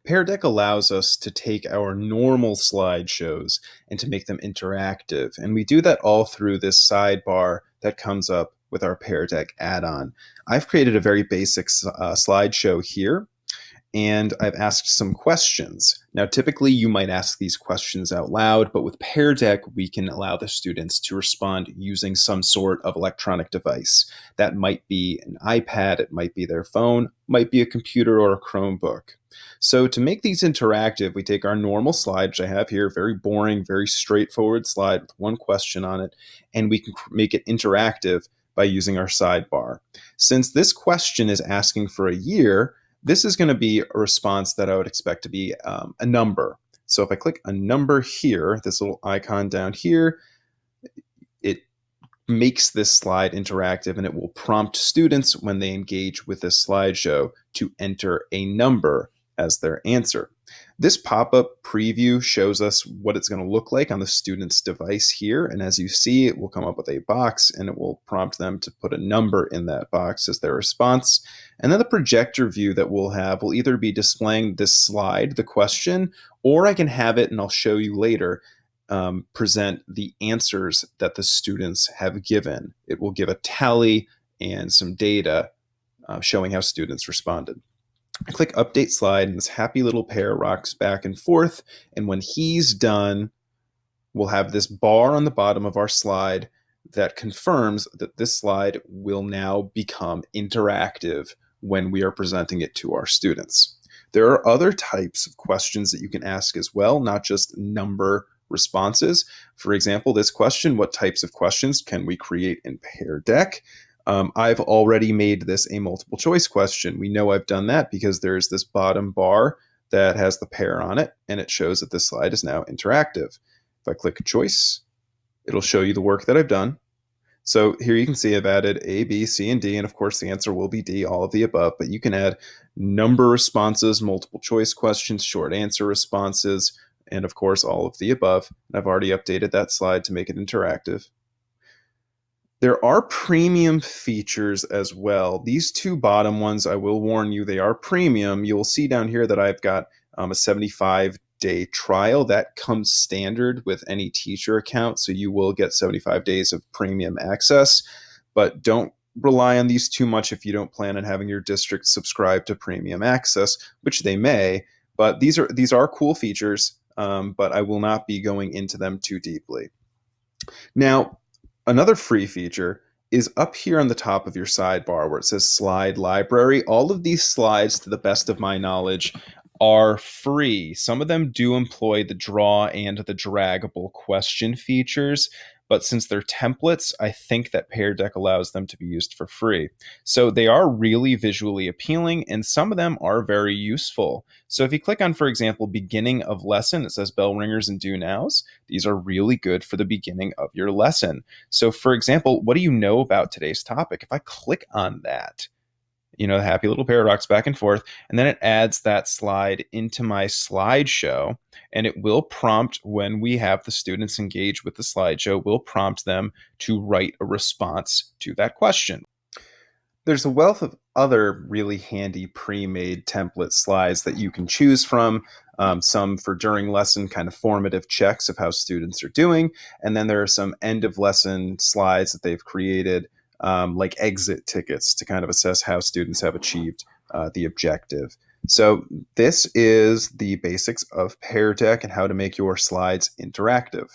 Pear Deck allows us to take our normal slideshows and to make them interactive. And we do that all through this sidebar that comes up with our Pear Deck add-on. I've created a very basic slideshow here, and I've asked some questions. Now, typically you might ask these questions out loud, but with Pear Deck, we can allow the students to respond using some sort of electronic device. That might be an iPad, it might be their phone, might be a computer or a Chromebook. So to make these interactive, we take our normal slide, which I have here, very boring, very straightforward slide with one question on it, and we can make it interactive by using our sidebar. Since this question is asking for a year, this is going to be a response that I would expect to be a number. So if I click a number here, this little icon down here, it makes this slide interactive, and it will prompt students when they engage with this slideshow to enter a number as their answer. This pop-up preview shows us what it's going to look like on the student's device here. And as you see, it will come up with a box and it will prompt them to put a number in that box as their response. And then the projector view that we'll have will either be displaying this slide, the question, or I can have it, and I'll show you later, present the answers that the students have given. It will give a tally and some data showing how students responded. I click update slide, and this happy little pear rocks back and forth. And when he's done, we'll have this bar on the bottom of our slide that confirms that this slide will now become interactive when we are presenting it to our students. There are other types of questions that you can ask as well, not just number responses. For example, this question, what types of questions can we create in Pear Deck? I've already made this a multiple choice question. We know I've done that because there's this bottom bar that has the pear on it, and it shows that this slide is now interactive. If I click choice, it'll show you the work that I've done. So here you can see I've added A, B, C, and D, and of course the answer will be D, all of the above, but you can add number responses, multiple choice questions, short answer responses, and of course all of the above. And I've already updated that slide to make it interactive. There are premium features as well. These two bottom ones, I will warn you, they are premium. You'll see down here that I've got a 75-day trial. That comes standard with any teacher account, so you will get 75 days of premium access. But don't rely on these too much if you don't plan on having your district subscribe to premium access, which they may. But these are cool features, but I will not be going into them too deeply. Now, another free feature is up here on the top of your sidebar where it says slide library. All of these slides, to the best of my knowledge, are free. Some of them do employ the draw and the draggable question features, but since they're templates, I think that Pear Deck allows them to be used for free. So they are really visually appealing, and some of them are very useful. So if you click on, for example, beginning of lesson, it says bell ringers and do nows. These are really good for the beginning of your lesson. So for example, what do you know about today's topic? If I click on that, the happy little paradox back and forth, and then it adds that slide into my slideshow, and it will prompt when we have the students engage with the slideshow, will prompt them to write a response to that question. There's a wealth of other really handy pre-made template slides that you can choose from, some for during lesson kind of formative checks of how students are doing, and then there are some end of lesson slides that they've created, like exit tickets to kind of assess how students have achieved the objective. So this is the basics of Pear Deck and how to make your slides interactive.